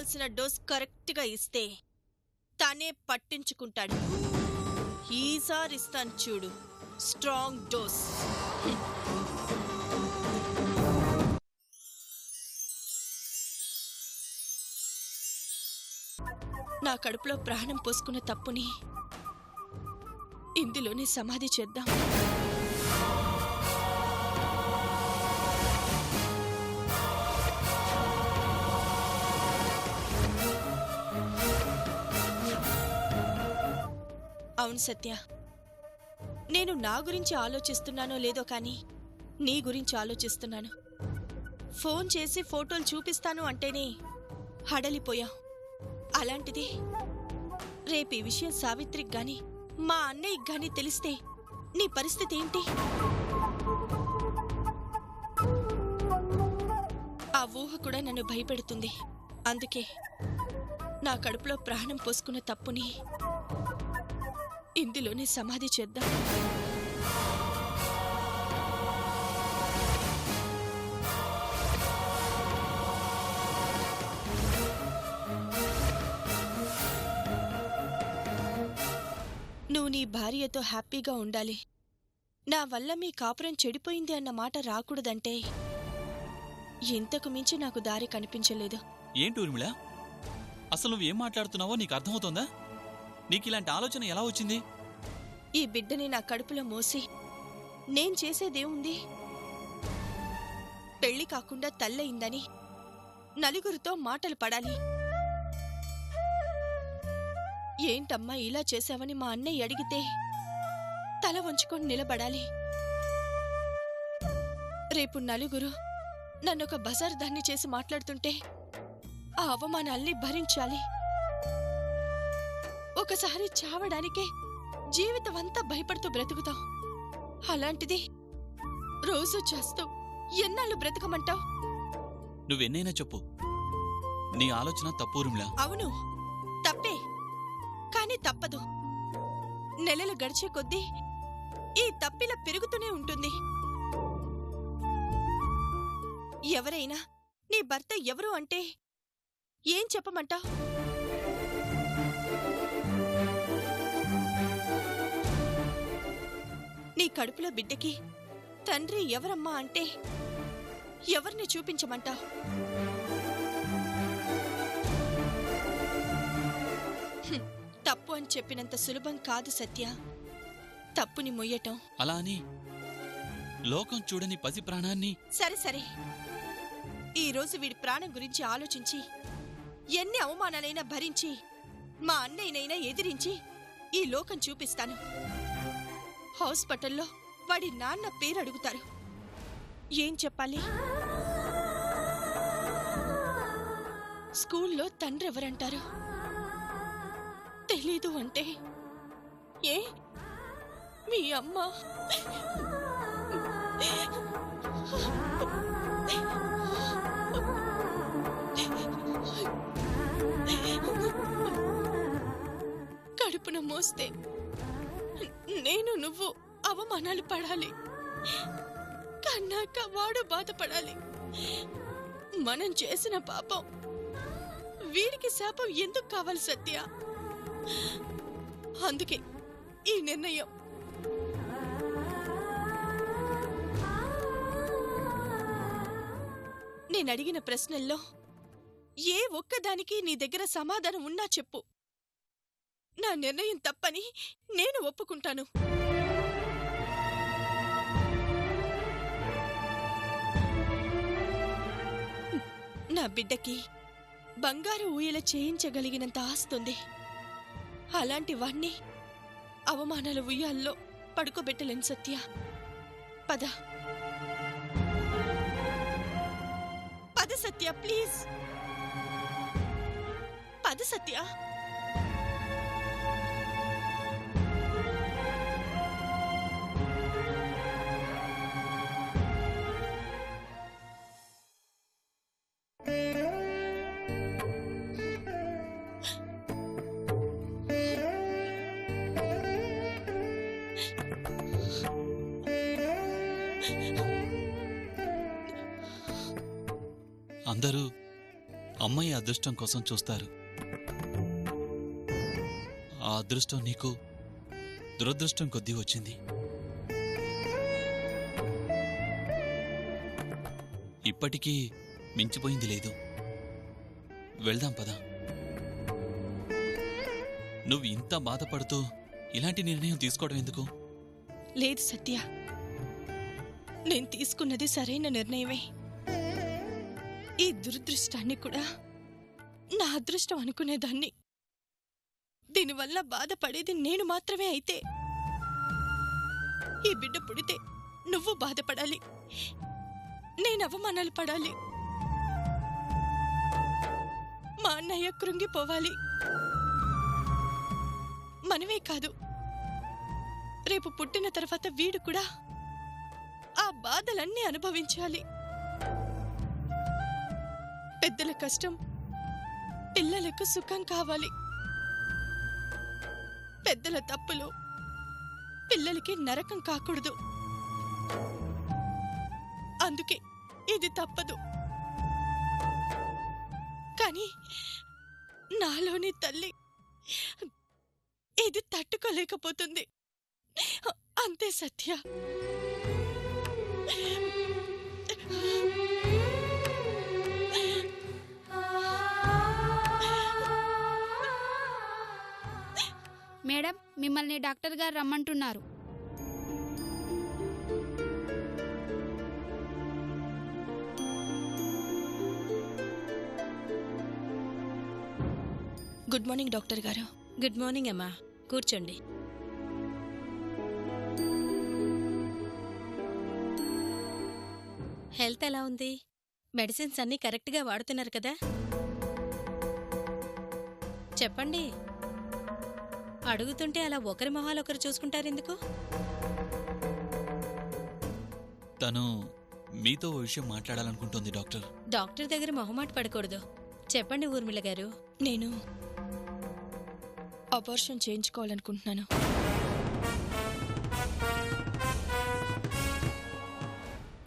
ఇవ్వాల్సిన డోస్ కరెక్ట్గా ఇస్తే తనే పట్టించుకుంటాడు. ఈసారి ఇస్తాను చూడు స్ట్రాంగ్ డోస్. నా కడుపులో ప్రాణం పోసుకున్న తప్పుని ఇందులోనే సమాధి చేద్దాం. అవును సత్య, నేను నా గురించి ఆలోచిస్తున్నానో లేదో కానీ నీ గురించి ఆలోచిస్తున్నాను. ఫోన్ చేసి ఫోటోలు చూపిస్తాను అంటేనే హడలిపోయావు. అలాంటిది రేపు ఈ విషయం సావిత్రికి గాని మా అన్నయ్యకి గాని తెలిస్తే నీ పరిస్థితి ఏంటి? ఆ ఊహ కూడా నన్ను భయపెడుతుంది. అందుకే నా కడుపులో ప్రాణం పోసుకున్న తప్పుని ఇందులోనే సమాధి చేద్దాం. నువ్వు నీ భార్యతో హ్యాపీగా ఉండాలి. నా వల్ల మీ కాపురం చెడిపోయింది అన్న మాట రాకూడదంటే ఇంతకు మించి నాకు దారి కనిపించలేదు. ఏంటి ఊర్మిళ, అసలు నువ్వేం మాట్లాడుతున్నావో నీకు అర్థమవుతోందా? నీకిలాంటి ఆలోచన ఎలా వచ్చింది? ఈ బిడ్డని నా కడుపులో మోసి నేను చేసేదేముంది? పెళ్లి కాకుండా తల్లయిందని నలుగురితో మాటలు పడాలి. ఏంటమ్మా ఇలా చేశావని మా అన్నయ్య అడిగితే తల వంచుకొని నిలబడాలి. రేపు నలుగురు నన్నొక బజార్ దాన్ని చేసి మాట్లాడుతుంటే ఆ అవమానాల్ని భరించాలి. ఒకసారి చావడానికే జీవితమంతా భయపడుతూ బ్రతుకుతాం. అలాంటిది రోజు చేస్తూ ఎన్నాళ్ళు బ్రతకమంటావు? నువ్వెన్నైనా చెప్పు, నీ ఆలోచన తప్పు ఊర్మిళ. అవును, తప్పే. కానీ తప్పదు. నెలలు గడిచే కొద్దీ ఈ తప్పిల పెరుగుతూనే ఉంటుంది. ఎవరైనా నీ భర్త ఎవరు అంటే ఏం చెప్పమంటావు? నీ కడుపులో బిడ్డకి తండ్రి ఎవరమ్మా అంటే ఎవరిని చూపించమంటావు? తప్పు అని చెప్పినంత సులభం కాదు సత్య తప్పుని మొయ్యటం. అలా అని లోకం చూడని పసి ప్రాణాన్ని. సరే సరే, ఈరోజు వీడి ప్రాణం గురించి ఆలోచించి ఎన్ని అవమానాలైనా భరించి మా అన్నయ్యనైనా ఎదిరించి ఈ లోకం చూపిస్తాను. హాస్పిటల్లో వాడి నాన్న పేరు అడుగుతారు. ఏం చెప్పాలి? స్కూల్లో తండ్రి ఎవరంటారు? తెలీదు అంటే ఏ మీ అమ్మ? కడుపున మోస్తే నేను నువ్వు అవమానాలు పడాలి. కన్నాక వాడు బాధపడాలి. మనం చేసిన పాపం వీడికి శాపం ఎందుకు కావాలి సత్య? అందుకే ఈ నిర్ణయం. నేనడిగిన ప్రశ్నల్లో ఏ ఒక్కదానికి నీ దగ్గర సమాధానం ఉన్నా చెప్పు. నా నిర్ణయం తప్పని నేను ఒప్పుకుంటాను. నా బిడ్డకి బంగారు ఊయల చేయించగలిగినంత ఆస్తుంది. అలాంటి వాణ్ణి అవమానాల ఉయ్యాల్లో పడుకోబెట్టలేను సత్య. పద పద సత్య, ప్లీజ్ పద సత్య. అమ్మాయి అదృష్టం కోసం చూస్తారు. ఆ అదృష్టం నీకు దురదృష్టం కొద్దీ వచ్చింది. ఇప్పటికీ మించిపోయింది లేదు. వెళ్దాం పదా. నువ్వు ఇంత బాధపడుతూ ఇలాంటి నిర్ణయం తీసుకోవడం ఎందుకు? లేదు సత్య, నేను తీసుకున్నది సరైన నిర్ణయమే. ఈ దురదృష్టాన్ని కూడా నా అదృష్టం అనుకునేదాన్ని. దీనివల్ల బాధపడేది నేను మాత్రమే అయితే, ఈ బిడ్డ పుడితే నువ్వు బాధపడాలి, నేను అవమానాలు పడాలి, మా అన్నయ్య కృంగిపోవాలి. మనమే కాదు, రేపు పుట్టిన తర్వాత వీడు కూడా ఆ బాధలన్నీ అనుభవించాలి. పెద్దల కష్టం పిల్లలకు సుఖం కావాలి. పెద్దల తప్పులు పిల్లలకి నరకం కాకూడదు. అందుకే ఇది తప్పదు. కానీ నాలోని తల్లి ఇది తట్టుకోలేకపోతుంది. అంతే సత్య. మేడం, మిమ్మల్ని డాక్టర్ గారు రమ్మంటున్నారు. గుడ్ మార్నింగ్ డాక్టర్ గారు. గుడ్ మార్నింగ్ అమ్మా, కూర్చోండి. హెల్త్ ఎలా ఉంది? మెడిసిన్స్ అన్నీ కరెక్ట్గా వాడుతున్నారు కదా? చెప్పండి. అడుగుతుంటే అలా ఒకరి మొహాలు ఒకరు చూసుకుంటారెందుకు? తను మీతో ఓ విషయం మాట్లాడాలనుకుంటోంది డాక్టర్. డాక్టర్ దగ్గర మొహమాట పడకూడదు. చెప్పండి ఊర్మిళ గారు. నేను అబార్షన్ చేయించుకోవాలనుకుంటున్నాను.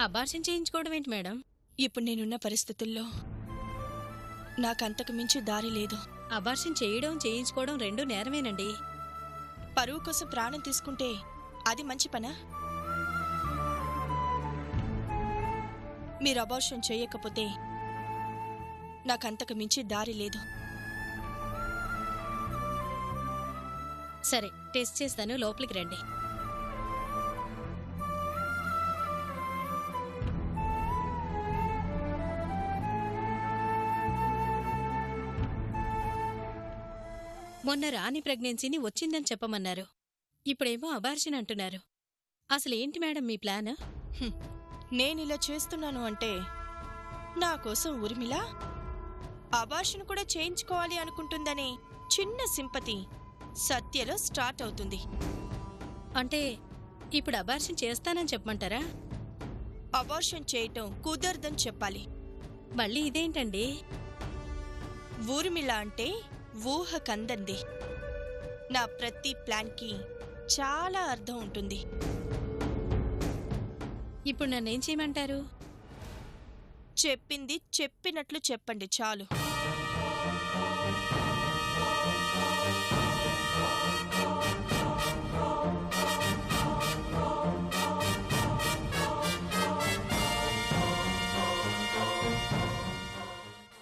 అబార్షన్ చేయించుకోవడం ఏంటి మేడం? ఇప్పుడు నేనున్న పరిస్థితుల్లో నాకంతకు మించి దారి లేదు. అబార్షన్ చేయడం చేయించుకోవడం రెండూ నేరమేనండి. పరువు కోసం ప్రాణం తీసుకుంటే అది మంచి పనా? మీరు అబార్షన్ చేయకపోతే నాకంతకు మించి దారి లేదు. సరే, టెస్ట్ చేస్తాను, లోపలికి రండి. మొన్న రాని ప్రెగ్నెన్సీని వచ్చిందని చెప్పమన్నారు. ఇప్పుడేమో అబార్షన్ అంటున్నారు. అసలేంటి మేడం మీ ప్లాన్? నేనిలా చేస్తున్నాను అంటే నా కోసం ఊర్మిళ అబార్షన్ కూడా చేయించుకోవాలి అనుకుంటుందనే చిన్న సింపతి సత్యలో స్టార్ట్ అవుతుంది. అంటే ఇప్పుడు అబార్షన్ చేస్తానని చెప్పమంటారా? అబార్షన్ చేయటం కుదరదని చెప్పాలి. మళ్ళీ ఇదేంటండి? ఊర్మిళ అంటే ఊహ కందంది. నా ప్రతి ప్లాన్కి చాలా అర్థం ఉంటుంది. ఇప్పుడు నన్నేం చేయమంటారు? చెప్పింది చెప్పినట్లు చెప్పండి చాలు.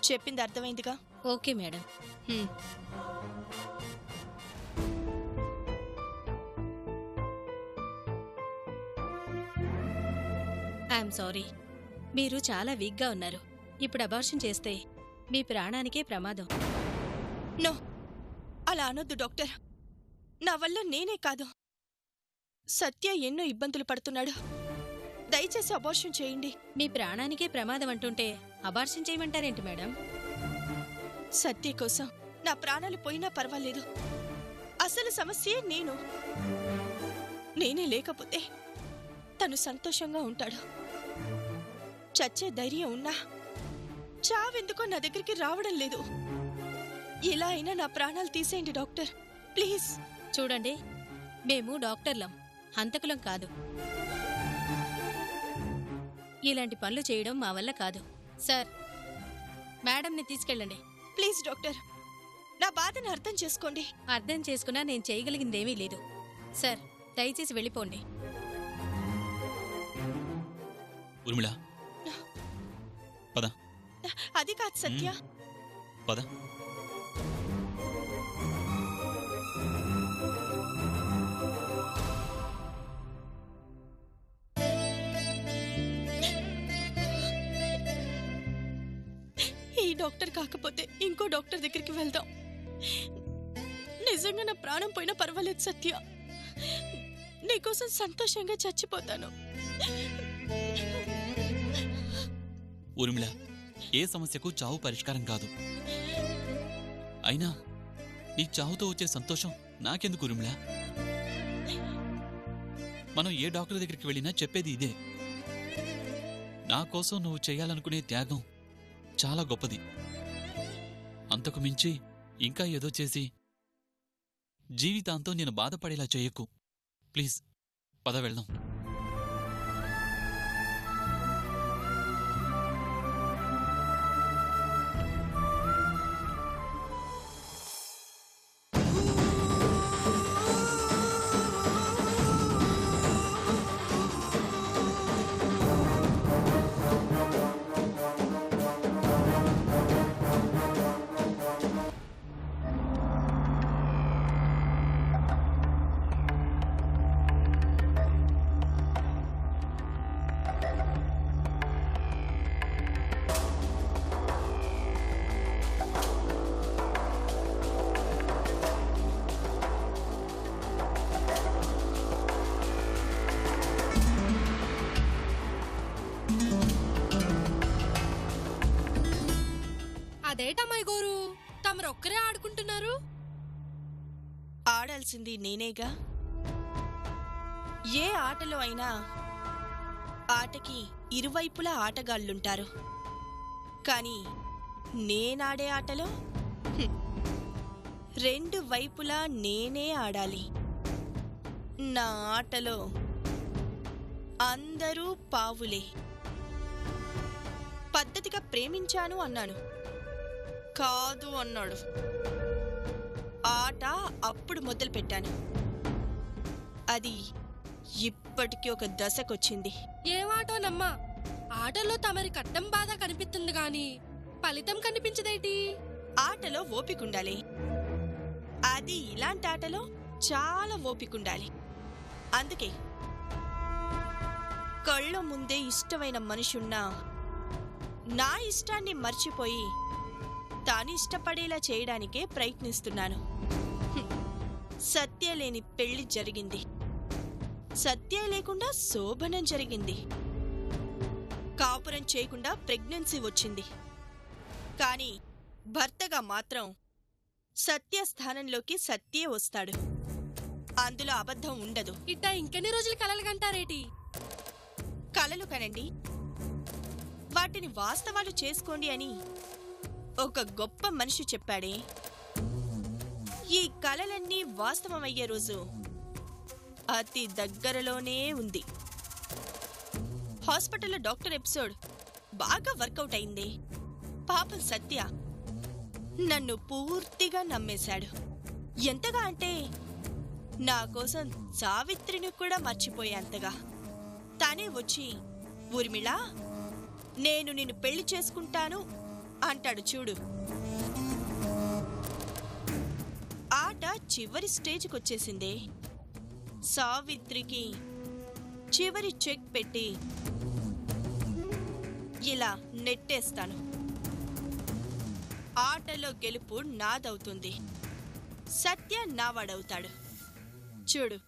చెప్పింది అర్థమైందిగా? Okay madam. ఐఎమ్ సారీ, మీరు చాలా వీక్గా ఉన్నారు. ఇప్పుడు అబార్షన్ చేస్తే మీ ప్రాణానికే ప్రమాదం. నో, అలా అనొద్దు డాక్టర్. నా వల్ల నేనే కాదు, సత్య ఎన్నో ఇబ్బందులు పడుతున్నాడు. దయచేసి అబార్షన్ చేయండి. మీ ప్రాణానికే ప్రమాదం అంటుంటే అబార్షన్ చేయమంటారేంటి మేడం? సత్య కోసం నా ప్రాణాలు పోయినా పర్వాలేదు. అసలు సమస్యే నేను. నేనే లేకపోతే తను సంతోషంగా ఉంటాడు. చచ్చే ధైర్యం ఉన్నా చావెందుకో నా దగ్గరికి రావడం లేదు. ఎలా అయినా నా ప్రాణాలు తీసేయండి డాక్టర్, ప్లీజ్. చూడండి, మేము డాక్టర్లం, హంతకులం కాదు. ఇలాంటి పనులు చేయడం మా వల్ల కాదు. సార్, మేడంని తీసుకెళ్ళండి. ప్లీజ్ డాక్టర్, నా బాధను అర్థం చేసుకోండి. అర్థం చేసుకున్నా నేను చేయగలిగిందేమీ లేదు. సార్, దయచేసి వెళ్ళిపోండి. ఊర్మిళ, పద. అది కాదు సత్య. పద. ఈ డాక్టర్ కాకపోతే ఇంకో డాక్టర్ దగ్గరికి వెళ్దాం. నిజంగా నా ప్రాణం పోయినా పర్వాలేదు సత్య. నీకోసం సంతోషంగా చచ్చిపోతాను. ఊర్మిళ, ఏ సమస్యకు చావు పరిష్కారం కాదు. అయినా నీ చావుతో వచ్చే సంతోషం నాకెందుకు ఊర్మిళ? మనం ఏ డాక్టర్ దగ్గరికి వెళ్ళినా చెప్పేది ఇదే. నా కోసం నువ్వు చేయాలనుకునే త్యాగం చాలా గొప్పది. అంతకు మించి ఇంకా ఏదో చేసి జీవితాంతం నేను బాధపడేలా చేయకు. ప్లీజ్ పద, వెళ్దాం. అదేటమ్మాయి గోరు, తమరొక్కరే ఆడుకుంటున్నారు? ఆడాల్సింది నేనేగా. ఏ ఆటలో అయినా ఆటకి ఇరువైపులా ఆటగాళ్లుంటారు. కానీ నేనాడే ఆటలో రెండు వైపులా నేనే ఆడాలి. నా ఆటలో అందరూ పావులే. పద్ధతిగా ప్రేమించాను అన్నాను, కాదు అన్నాడు. ఆట అప్పుడు మొదలుపెట్టాను. అది ఇప్పటికీ ఒక దశకొచ్చింది. ఏమాటోనమ్మా, ఆటలో తమరి కట్టం బాధ కనిపిస్తుంది గాని ఫలితం కనిపించదేటి? ఆటలో ఓపికుండాలి. అది ఇలాంటి ఆటలో చాలా ఓపికుండాలి. అందుకే కళ్ళ ముందే ఇష్టమైన మనిషున్నా నా ఇష్టాన్ని మర్చిపోయి తాను ఇష్టపడేలా చేయడానికే ప్రయత్నిస్తున్నాను. సత్య లేని పెళ్లి జరిగింది, సత్య లేకుండా శోభనం జరిగింది, కాపురం చేయకుండా ప్రెగ్నెన్సీ వచ్చింది. కానీ భర్తగా మాత్రం సత్య స్థానంలోకి సత్యే వస్తాడు. అందులో అబద్ధం ఉండదు. ఇట్టా ఇంకెన్ని రోజులు కలలు కంటారేటి? కలలు కనండి, వాటిని వాస్తవాలు చేసుకోండి అని ఒక గొప్ప మనిషి చెప్పాడే. ఈ కలలన్నీ వాస్తవమయ్యే రోజు అతి దగ్గరలోనే ఉంది. హాస్పిటల్లో డాక్టర్ ఎపిసోడ్ బాగా వర్కౌట్ అయింది. పాపం సత్య నన్ను పూర్తిగా నమ్మేశాడు. ఎంతగా అంటే నా కోసం సావిత్రిని కూడా మర్చిపోయేంతగా. తానే వచ్చి, ఊర్మిళ, నేను నిన్ను పెళ్లి చేసుకుంటాను అంటాడు చూడు. ఆట చివరి స్టేజ్కొచ్చేసిందే. సావిత్రికి చివరి చెక్ పెట్టి ఇలా నెట్టేస్తాను. ఆటలో గెలుపు నాదవుతుంది, సత్య నావాడవుతాడు. చూడు,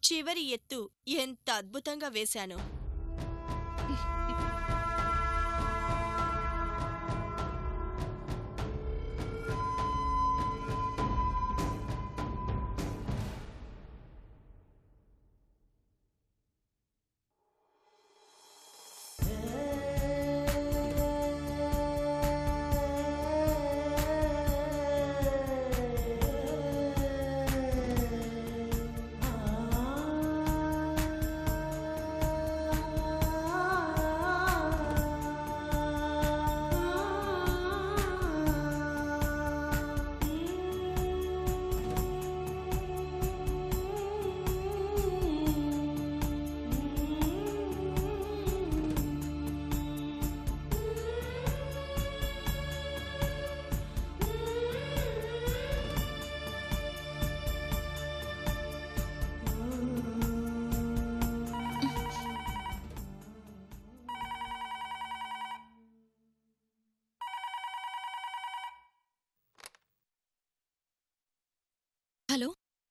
చివరి ఎత్తు ఎంత అద్భుతంగా వేశానో.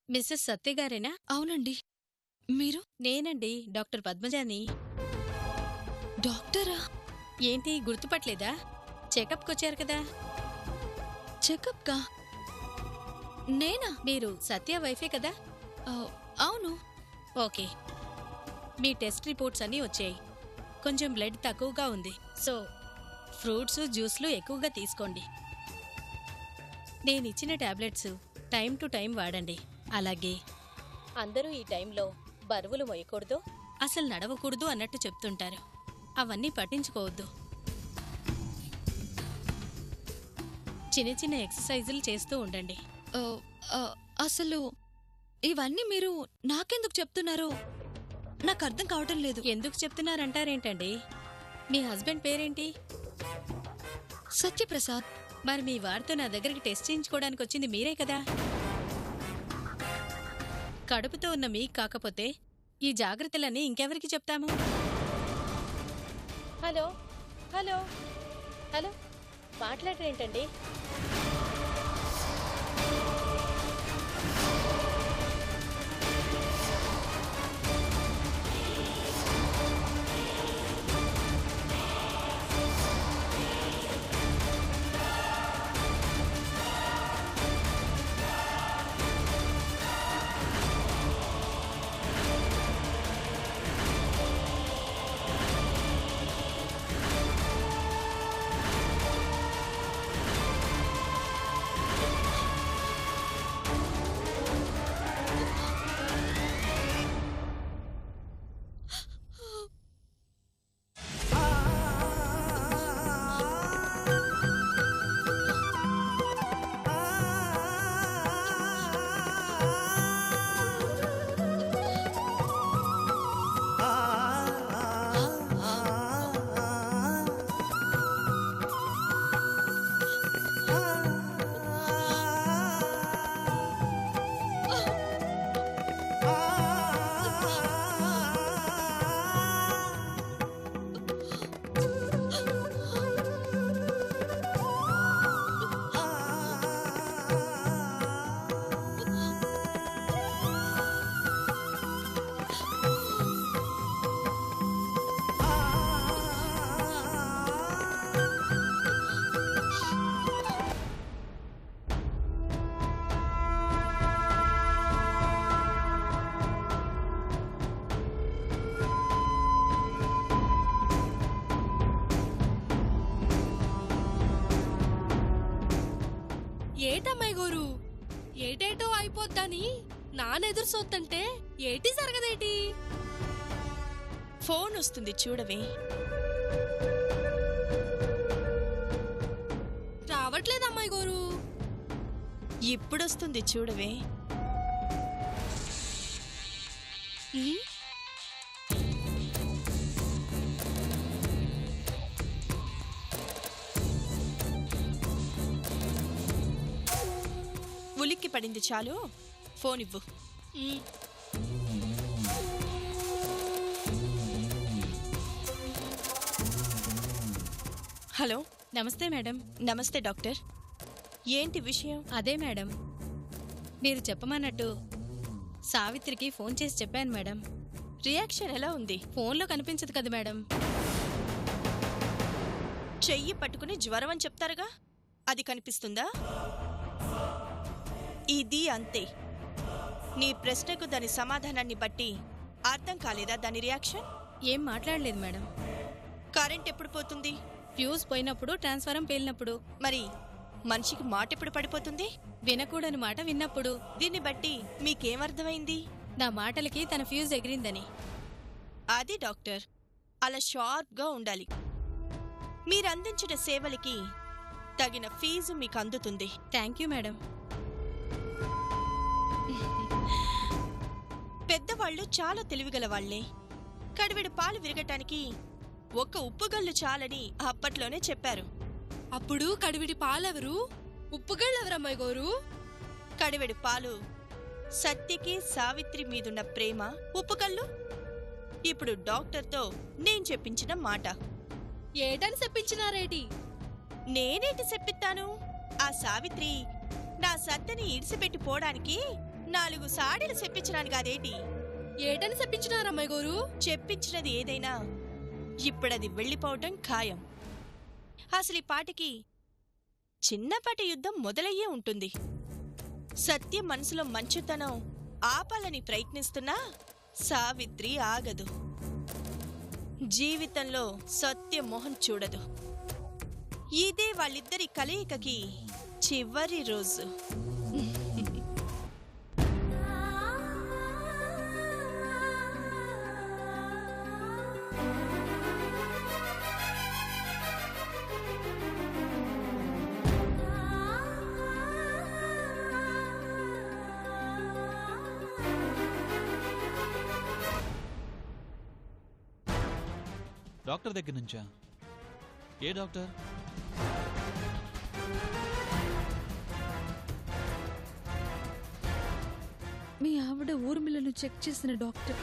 మిస్సెస్ సత్య గారేనా? అవునండి. మీరు? నేనండి, డాక్టర్ పద్మజాని. డాక్టరా? ఏంటి గుర్తుపట్లేదా? చెకప్కొచ్చారు కదా. చెకప్కా? నేనా? మీరు సత్య వైఫే కదా? ఆ, అవును. ఓకే. మీ టెస్ట్ రిపోర్ట్స్ అన్నీ వచ్చాయి. కొంచెం బ్లడ్ తక్కువగా ఉంది. సో ఫ్రూట్స్, జ్యూస్లు ఎక్కువగా తీసుకోండి. నేనిచ్చిన టాబ్లెట్స్ టైం టు టైం వాడండి. అలాగే అందరూ ఈ టైంలో బరువులు మోయకూడదు, అసలు నడవకూడదు అన్నట్టు చెప్తుంటారు. అవన్నీ పట్టించుకోవద్దు. చిన్న చిన్న ఎక్సర్సైజులు చేస్తూ ఉండండి. ఆ, ఆ, అసలు ఇవన్నీ మీరు నాకెందుకు చెప్తున్నారో నాకు అర్థం కావటం లేదు. ఎందుకు చెప్తున్నారంటారేంటండి? మీ హస్బెండ్ పేరేంటి? సత్యప్రసాద్. మరి మీ వారితో నా దగ్గరికి టెస్ట్ చేయించుకోవడానికి వచ్చింది మీరే కదా. కడుపుతో ఉన్న మీకు కాకపోతే ఈ జాగ్రత్తలన్నీ ఇంకెవరికి చెప్తాము? హలో హలో హలో, మాట్లాడరేంటండి? ఏటమ్మాయి గోరు, ఏటేటో అయిపోద్దని నానెదురు సొత్తంటే ఏటి జరగదేటి? ఫోన్ వస్తుంది చూడవే. రావట్లేదమ్మాయి గోరు. ఇప్పుడొస్తుంది చూడవే. ఉమ్, ఉలిక్కి పడింది చాలు. ఫోన్ ఇవ్వు. ఉమ్. హలో. నమస్తే మేడం. నమస్తే డాక్టర్. ఏంటి విషయం? అదే మేడం, మీరు చెప్పమన్నట్టు సావిత్రికి ఫోన్ చేసి చెప్పాను మేడం. రియాక్షన్ ఎలా ఉంది? ఫోన్లో కనిపించదు కదా మేడం. చెయ్యి పట్టుకుని జ్వరం అని చెప్తారుగా, అది కనిపిస్తుందా? ఇది అంతే. నీ ప్రశ్నకు దాని సమాధానాన్ని బట్టి అర్థం కాలేదా దాని రియాక్షన్? ఏం మాట్లాడలేదు మేడం. కరెంట్ ఎప్పుడు పోతుంది? ఫ్యూజ్ పోయినప్పుడు, ట్రాన్స్ఫారం పేలినప్పుడు. మరి మనిషికి మాట ఎప్పుడు పడిపోతుంది? వినకూడని మాట విన్నప్పుడు. దీన్ని బట్టి మీకేమర్థమైంది? నా మాటలకి తన ఫ్యూజ్ ఎగిరిందని. అది డాక్టర్, అలా షార్ప్గా ఉండాలి. మీరందించిన సేవలకి తగిన ఫీజు మీకు అందుతుంది. Thank you madam. పెద్దవాళ్ళు చాలా తెలివిగల వాళ్లే. కడివెడు పాలు విరగటానికి ఒక్క ఉప్పుగల్లు చాలని అప్పట్లోనే చెప్పారు. అప్పుడు కడివిడి పాలెవరు, ఉప్పుగళ్ళెవరమ్మాయి గోరు? కడివెడు పాలు సత్యకి సావిత్రి మీదున్న ప్రేమ ఉప్పుగల్లు. ఇప్పుడు డాక్టర్తో నేను చెప్పించిన మాట. ఏటని చెప్పించినారేటి? నేనేంటి చెప్పిస్తాను? ఆ సావిత్రి నా సత్యని ఇడిసిపెట్టి పోవడానికి 4 సాడీలు చెప్పించడానికి అదేటి ఏటని చెప్పించినారు అమ్మాయి గారు? చెప్పించినది ఏదైనా ఇప్పుడది వెళ్ళిపోవటం ఖాయం. అసలు ఈ పాటికి చిన్నపాటి యుద్ధం మొదలయ్యే ఉంటుంది. సత్యం మనసులో మంచుతనం ఆపాలని ప్రయత్నిస్తున్నా సావిత్రి ఆగదు. జీవితంలో సత్యం మొహం చూడదు. ఇదే వాళ్ళిద్దరి కలయికకి చివరి రోజు. డాక్టర్ దగ్గర నుంచా? ఏ డాక్టర్? మీ ఆవిడ ఊర్మిళను చెక్ చేసిన డాక్టర్.